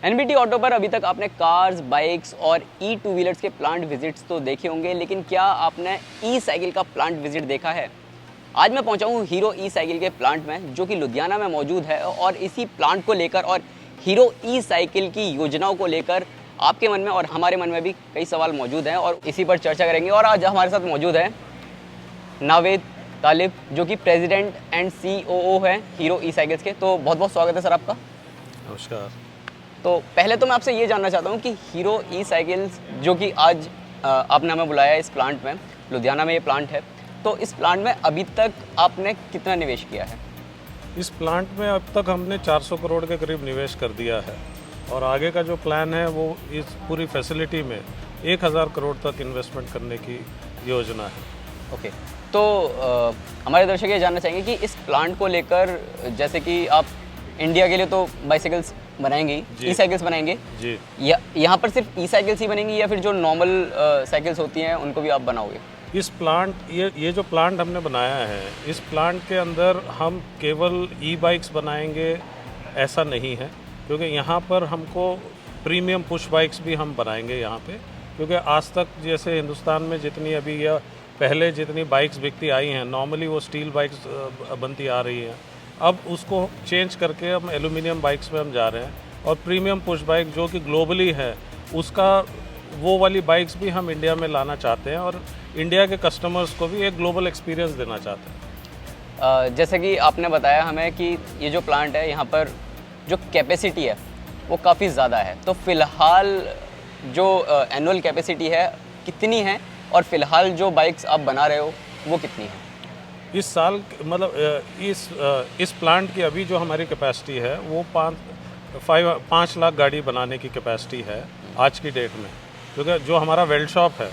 NBT auto पर अभी तक आपने कार्स, बाइक्स और ई टू व्हीलर्स के प्लांट विजिट्स तो देखे होंगे, लेकिन क्या आपने ई साइकिल का प्लांट विजिट देखा है? आज मैं पहुंचा हूं हीरो ई साइकिल के प्लांट में, जो कि लुधियाना में मौजूद है। और इसी प्लांट को लेकर और हीरो ई साइकिल की योजनाओं को लेकर आपके मन में और हमारे मन में भी कई सवाल मौजूद हैं और इसी पर चर्चा करेंगे। और आज हमारे साथ मौजूद है नावेद तालिब, जो कि प्रेसिडेंट एंड सीओओ है हीरो ई साइकिल्स के। तो बहुत बहुत स्वागत है सर आपका। नमस्कार। तो पहले तो मैं आपसे ये जानना चाहता हूँ कि हीरो ई साइकिल्स, जो कि आज आपने हमें बुलाया इस प्लांट में, लुधियाना में ये प्लांट है, तो इस प्लांट में अभी तक आपने कितना निवेश किया है? इस प्लांट में अब तक हमने 400 करोड़ के करीब निवेश कर दिया है और आगे का जो प्लान है वो इस पूरी फैसिलिटी में 1000 करोड़ तक इन्वेस्टमेंट करने की योजना है। ओके, तो हमारे दर्शक ये जानना चाहेंगे कि इस प्लांट को लेकर, जैसे कि आप इंडिया के लिए तो बाइसाइकिल्स बनाएंगे, ई साइकिल्स बनाएंगे जी, यहाँ पर सिर्फ ई साइकिल्स ही बनेंगी या फिर जो नॉर्मल साइकिल्स होती हैं उनको भी आप बनाओगे? इस प्लांट ये जो प्लांट हमने बनाया है, इस प्लांट के अंदर हम केवल ई बाइक्स बनाएंगे ऐसा नहीं है, क्योंकि यहाँ पर हमको प्रीमियम पुश बाइक्स भी हम बनाएंगे यहाँ पे। क्योंकि आज तक जैसे हिंदुस्तान में जितनी अभी या पहले जितनी बाइक्स बिकती आई हैं, नॉर्मली वो स्टील बाइक्स बनती आ रही हैं। अब उसको चेंज करके हम एल्यूमिनियम बाइक्स में हम जा रहे हैं और प्रीमियम पुश बाइक जो कि ग्लोबली है, उसका वो वाली बाइक्स भी हम इंडिया में लाना चाहते हैं और इंडिया के कस्टमर्स को भी एक ग्लोबल एक्सपीरियंस देना चाहते हैं। जैसे कि आपने बताया हमें कि ये जो प्लांट है, यहाँ पर जो कैपेसिटी है वो काफ़ी ज़्यादा है, तो फ़िलहाल जो एनुअल कैपेसिटी है कितनी है और फिलहाल जो बाइक्स आप बना रहे हो वो कितनी है? इस साल मतलब इस प्लांट की अभी जो हमारी कैपेसिटी है वो 5 लाख गाड़ी बनाने की कैपेसिटी है आज की डेट में। क्योंकि जो हमारा वेल्ड शॉप है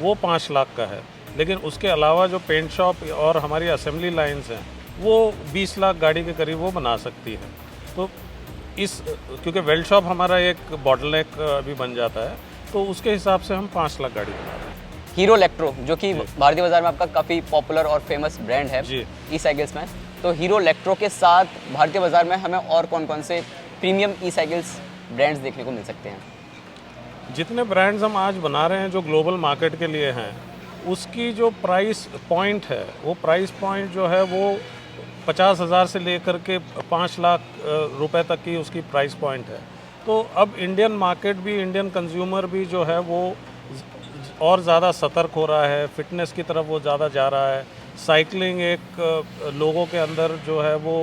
वो 5 लाख का है, लेकिन उसके अलावा जो पेंट शॉप और हमारी असेंबली लाइंस हैं वो 20 लाख गाड़ी के करीब वो बना सकती है। तो क्योंकि वेल्ड शॉप हमारा एक बॉटलनेक अभी बन जाता है, तो उसके हिसाब से हम 5 लाख गाड़ी बना रहे हैं। हीरो इलेक्ट्रो, जो कि भारतीय बाजार में आपका काफ़ी पॉपुलर और फेमस ब्रांड है ई साइकिल्स में, तो हीरो इलेक्ट्रो के साथ भारतीय बाजार में हमें और कौन कौन से प्रीमियम ई साइकिल्स ब्रांड्स देखने को मिल सकते हैं? जितने ब्रांड्स हम आज बना रहे हैं जो ग्लोबल मार्केट के लिए हैं, उसकी जो प्राइस पॉइंट है, वो प्राइस पॉइंट जो है वो 50,000 से लेकर के 5 लाख रुपए तक की उसकी प्राइस पॉइंट है। तो अब इंडियन मार्केट भी, इंडियन कंज्यूमर भी जो है वो और ज़्यादा सतर्क हो रहा है, फिटनेस की तरफ वो ज़्यादा जा रहा है। साइकिलिंग एक लोगों के अंदर जो है वो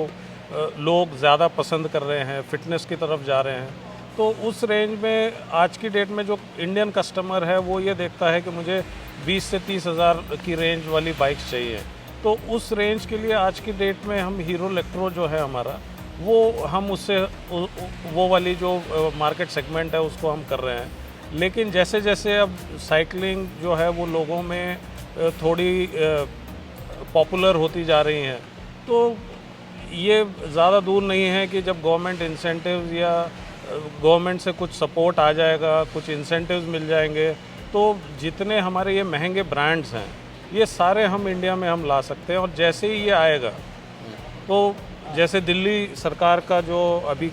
लोग ज़्यादा पसंद कर रहे हैं, फिटनेस की तरफ जा रहे हैं। तो उस रेंज में आज की डेट में जो इंडियन कस्टमर है वो ये देखता है कि मुझे 20 से 30 हज़ार की रेंज वाली बाइक्स चाहिए। तो उस रेंज के लिए आज की डेट में हम हीरो इलेक्ट्रो जो है हमारा, वो हम उससे वो वाली जो मार्केट सेगमेंट है उसको हम कर रहे हैं। लेकिन जैसे जैसे अब साइकिलिंग जो है वो लोगों में थोड़ी पॉपुलर होती जा रही हैं, तो ये ज़्यादा दूर नहीं है कि जब गवर्नमेंट इंसेंटिव्स या गवर्नमेंट से कुछ सपोर्ट आ जाएगा, कुछ इंसेंटिव्स मिल जाएंगे, तो जितने हमारे ये महंगे ब्रांड्स हैं ये सारे हम इंडिया में हम ला सकते हैं। और जैसे ही ये आएगा, तो जैसे दिल्ली सरकार का जो अभी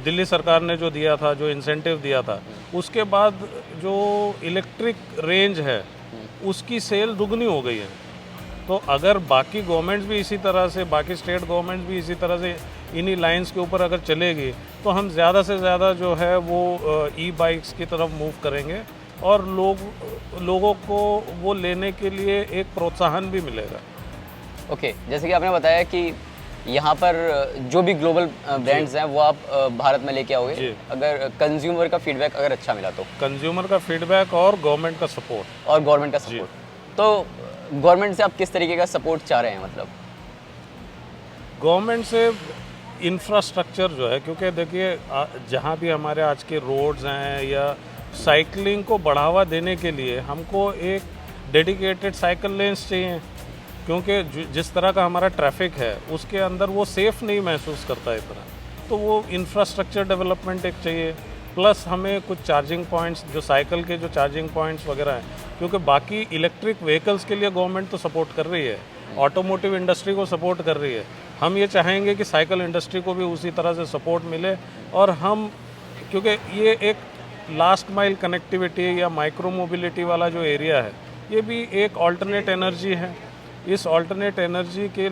दिल्ली सरकार ने जो दिया था, जो इंसेंटिव दिया था, उसके बाद जो इलेक्ट्रिक रेंज है उसकी सेल दुगनी हो गई है। तो अगर बाकी गवर्नमेंट्स भी इसी तरह से, बाकी स्टेट गवर्नमेंट्स भी इसी तरह से इन्हीं लाइंस के ऊपर अगर चलेगी, तो हम ज़्यादा से ज़्यादा जो है वो ई बाइक्स की तरफ मूव करेंगे और लोगों को वो लेने के लिए एक प्रोत्साहन भी मिलेगा। ओके, जैसे कि आपने बताया कि यहाँ पर जो भी ग्लोबल ब्रांड्स हैं वो आप भारत में लेके आओगे, अगर कंज्यूमर का फीडबैक अगर अच्छा मिला तो? कंज्यूमर का फीडबैक और गवर्नमेंट का सपोर्ट। तो गवर्नमेंट से आप किस तरीके का सपोर्ट चाह रहे हैं? मतलब गवर्नमेंट से इंफ्रास्ट्रक्चर जो है, क्योंकि देखिए जहाँ भी हमारे आज के रोड्स हैं या साइकिलिंग को बढ़ावा देने के लिए हमको एक डेडिकेटेड साइकिल लेन्स चाहिए, क्योंकि जिस तरह का हमारा ट्रैफिक है उसके अंदर वो सेफ़ नहीं महसूस करता इतना। तो वो इंफ्रास्ट्रक्चर डेवलपमेंट एक चाहिए, प्लस हमें कुछ चार्जिंग पॉइंट्स, जो साइकिल के जो चार्जिंग पॉइंट्स वगैरह हैं, क्योंकि बाकी इलेक्ट्रिक व्हीकल्स के लिए गवर्नमेंट तो सपोर्ट कर रही है, ऑटोमोटिव इंडस्ट्री को सपोर्ट कर रही है। हम ये चाहेंगे कि साइकिल इंडस्ट्री को भी उसी तरह से सपोर्ट मिले और हम क्योंकि ये एक लास्ट माइल कनेक्टिविटी या माइक्रो मोबिलिटी वाला जो एरिया है, ये भी एक ऑल्टरनेट एनर्जी है। इस ऑल्टरनेट एनर्जी के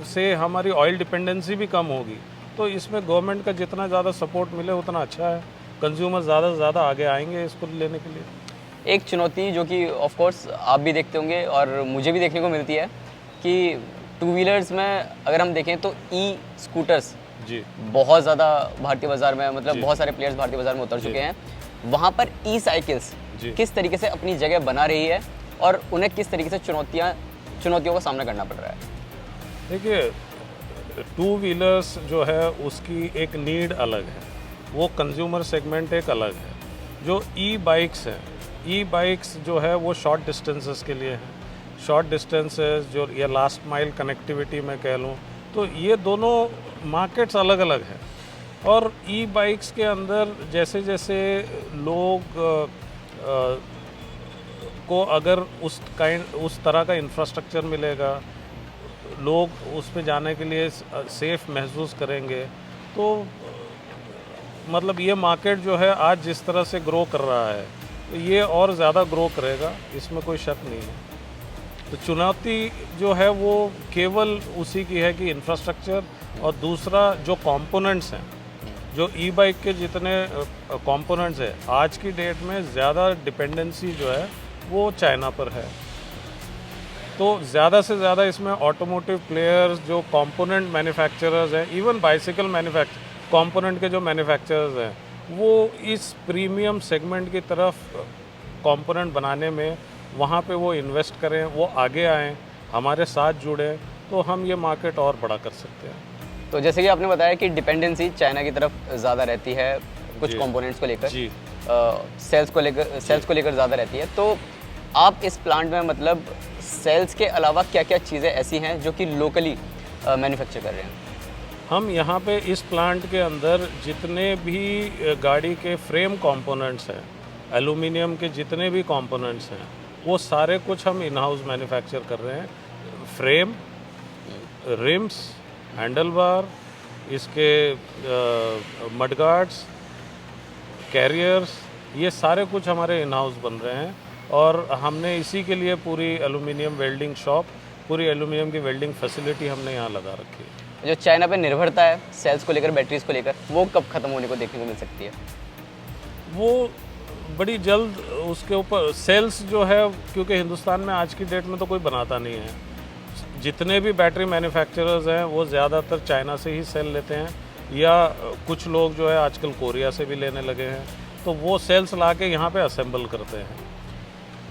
से हमारी ऑयल डिपेंडेंसी भी कम होगी, तो इसमें गवर्नमेंट का जितना ज़्यादा सपोर्ट मिले उतना अच्छा है। कंज्यूमर ज़्यादा से ज़्यादा आगे आएंगे इसको लेने के लिए। एक चुनौती जो कि ऑफ कोर्स आप भी देखते होंगे और मुझे भी देखने को मिलती है कि टू व्हीलर्स में अगर हम देखें तो ई स्कूटर्स जी बहुत ज़्यादा भारतीय बाज़ार में, मतलब जी। बहुत सारे प्लेयर्स भारतीय बाज़ार में उतर चुके हैं। वहाँ पर ई साइकिल्स जी। किस तरीके से अपनी जगह बना रही है और उन्हें किस तरीके से चुनौतियों का सामना करना पड़ रहा है? देखिए, टू व्हीलर्स जो है उसकी एक नीड अलग है, वो कंज्यूमर सेगमेंट एक अलग है। जो ई बाइक्स हैं, ई बाइक्स जो है वो शॉर्ट डिस्टेंसेस के लिए हैं। शॉर्ट डिस्टेंसेस जो या लास्ट माइल कनेक्टिविटी मैं कह लूँ, तो ये दोनों मार्केट्स अलग अलग हैं। और ई बाइक्स के अंदर जैसे जैसे लोग को अगर उस तरह का इंफ्रास्ट्रक्चर मिलेगा, लोग उस पे जाने के लिए सेफ महसूस करेंगे, तो मतलब ये मार्केट जो है आज जिस तरह से ग्रो कर रहा है, तो ये और ज़्यादा ग्रो करेगा, इसमें कोई शक नहीं है। तो चुनौती जो है वो केवल उसी की है कि इंफ्रास्ट्रक्चर, और दूसरा जो कंपोनेंट्स हैं, जो ई बाइक के जितने कंपोनेंट्स हैं, आज की डेट में ज़्यादा डिपेंडेंसी जो है वो चाइना पर है। तो ज़्यादा से ज़्यादा इसमें ऑटोमोटिव प्लेयर्स, जो कंपोनेंट मैन्युफैक्चरर्स हैं, इवन बाइसिकल कंपोनेंट के जो मैन्युफैक्चरर्स हैं, वो इस प्रीमियम सेगमेंट की तरफ कंपोनेंट बनाने में वहाँ पे वो इन्वेस्ट करें, वो आगे आएँ, हमारे साथ जुड़ें, तो हम ये मार्केट और बड़ा कर सकते हैं। तो जैसे कि आपने बताया कि डिपेंडेंसी चाइना की तरफ ज़्यादा रहती है कुछ जी। कंपोनेंट्स को लेकर, जी सेल्स को लेकर ज़्यादा रहती है। तो आप इस प्लांट में मतलब सेल्स के अलावा क्या क्या चीज़ें ऐसी हैं जो कि लोकली मैन्युफैक्चर कर रहे हैं? हम यहाँ पे इस प्लांट के अंदर जितने भी गाड़ी के फ्रेम कंपोनेंट्स हैं, एल्युमिनियम के जितने भी कंपोनेंट्स हैं, वो सारे कुछ हम इन हाउस मैन्युफैक्चर कर रहे हैं। फ्रेम, रिम्स, हैंडल बार, इसके मडगार्ड्स, कैरियर्स, ये सारे कुछ हमारे इन हाउस बन रहे हैं। और हमने इसी के लिए पूरी एल्युमिनियम वेल्डिंग शॉप, पूरी एल्युमिनियम की वेल्डिंग फैसिलिटी हमने यहाँ लगा रखी है। जो चाइना पे निर्भरता है सेल्स को लेकर, बैटरीज को लेकर, वो कब ख़त्म होने को देखने को मिल सकती है? वो बड़ी जल्द उसके ऊपर सेल्स जो है, क्योंकि हिंदुस्तान में आज की डेट में तो कोई बनाता नहीं है। जितने भी बैटरी मैन्युफैक्चरर्स हैं वो ज़्यादातर चाइना से ही सेल लेते हैं, या कुछ लोग जो है आजकल कोरिया से भी लेने लगे हैं। तो वो सेल्स ला के यहाँ पे असेंबल करते हैं।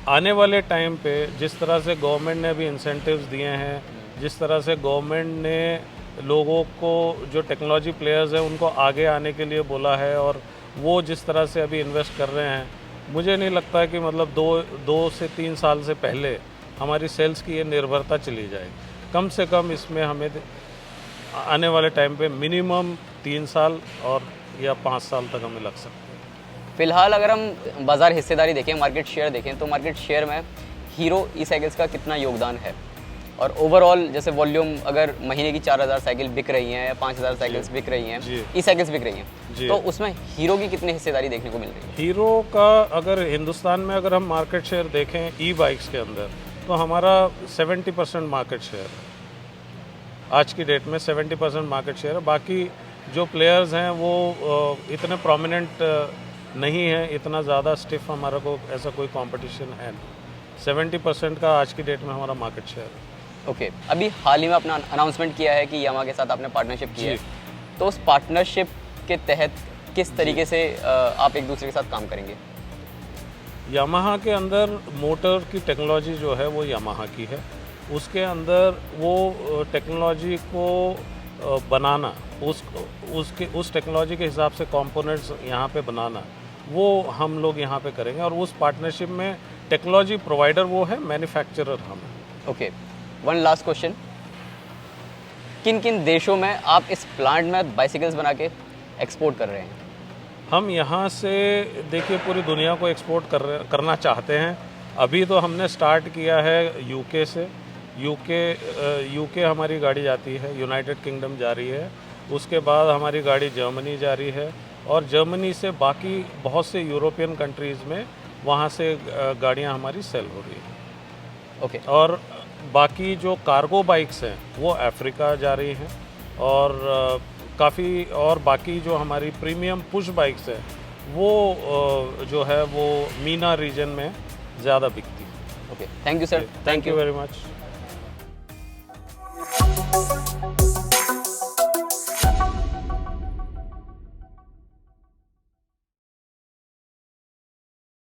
आने वाले टाइम पे जिस तरह से गवर्नमेंट ने अभी इंसेंटिव्स दिए हैं, जिस तरह से गवर्नमेंट ने लोगों को, जो टेक्नोलॉजी प्लेयर्स हैं, उनको आगे आने के लिए बोला है, और वो जिस तरह से अभी इन्वेस्ट कर रहे हैं, मुझे नहीं लगता कि मतलब 2 से 3 साल से पहले हमारी सेल्स की ये निर्भरता चली जाएगी। कम से कम इसमें हमें आने वाले टाइम पे मिनिमम 3 साल और या 5 साल तक हमें लग सकते हैं। फिलहाल अगर हम बाज़ार हिस्सेदारी देखें, मार्केट शेयर देखें, तो मार्केट शेयर में हीरो ई साइकिल्स का कितना योगदान है? और ओवरऑल जैसे वॉल्यूम, अगर महीने की 4000 साइकिल बिक रही हैं या 5000 साइकिल्स बिक रही हैं, ई साइकिल्स बिक रही हैं, तो उसमें हीरो की कितनी हिस्सेदारी देखने को मिल रही है? हीरो का अगर हिंदुस्तान में अगर हम मार्केट शेयर देखें ई बाइक्स के अंदर, तो हमारा 70% मार्केट शेयर है। आज की डेट में 70% मार्केट शेयर है। बाकी जो प्लेयर्स हैं वो इतने प्रोमिनेंट नहीं है, इतना ज़्यादा स्टिफ हमारा को ऐसा कोई कंपटीशन है नहीं। 70% का आज की डेट में हमारा मार्केट शेयर है। ओके, अभी हाल ही में अपना अनाउंसमेंट किया है कि यामा के साथ आपने पार्टनरशिप की है, तो उस पार्टनरशिप के तहत किस तरीके से आप एक दूसरे के साथ काम करेंगे? यामाहा के अंदर मोटर की टेक्नोलॉजी जो है वो यामाहा की है। उसके अंदर वो टेक्नोलॉजी को बनाना, उस टेक्नोलॉजी के हिसाब से कंपोनेंट्स यहाँ पे बनाना, वो हम लोग यहाँ पे करेंगे। और उस पार्टनरशिप में टेक्नोलॉजी प्रोवाइडर वो है, मैन्युफैक्चरर हम हैं। ओके, वन लास्ट क्वेश्चन, किन किन देशों में आप इस प्लांट में बाइसिकल्स बना के एक्सपोर्ट कर रहे हैं? हम यहाँ से देखिए पूरी दुनिया को एक्सपोर्ट करना चाहते हैं। अभी तो हमने स्टार्ट किया है यूके से। यूके हमारी गाड़ी जाती है, यूनाइटेड किंगडम जा रही है, उसके बाद हमारी गाड़ी जर्मनी जा रही है, और जर्मनी से बाकी बहुत से यूरोपियन कंट्रीज़ में वहाँ से गाड़ियाँ हमारी सेल हो रही हैं। ओके। और बाकी जो कार्गो बाइक्स हैं वो अफ्रीका जा रही हैं, और काफ़ी और बाकी जो हमारी प्रीमियम पुश बाइक्स हैं वो जो है वो मीना रीजन में ज़्यादा बिकती है। Okay, thank you sir, thank you very much.